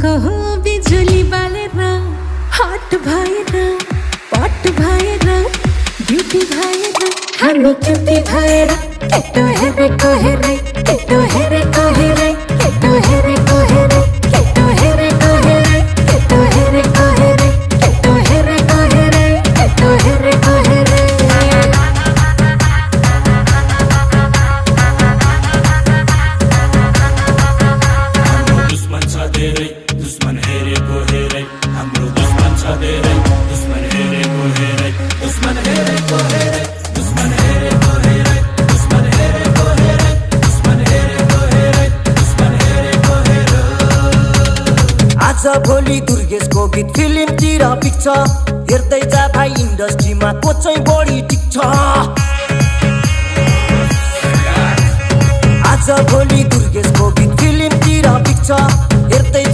को हो बिजुली बालेर हट भएर पट भएर ब्युटी भएर हामी क्युटी भएर केटो हेरेको हेरे केटो हेरेको हेरे केटो हेरेको हेरे केटो हेरेको हेरे केटो हेरेको हेरे केटो हेरेको हेरे केटो हेरेको हेरे दुश्मन छ धेरै दुश्मन हेरेको हेरै हाम्रो दुश्मन छ धेरै दुश्मन हेरेको हेरै दुश्मन हेरेको हेरै दुश्मन हेरेको हेरै दुश्मन हेरेको हेरै दुश्मन हेरेको हेरै दुश्मन हेरेको हेरै आज भोलि दुर्गेशको गीत फिल्मतिर पिक्छ हेर्दै जाँदा इन्डस्ट्रीमा को चाहिँ बढी टिक्छ आज भोलि दुर्गेशको गीत फिल्मतिर पिक्छ हेर्दै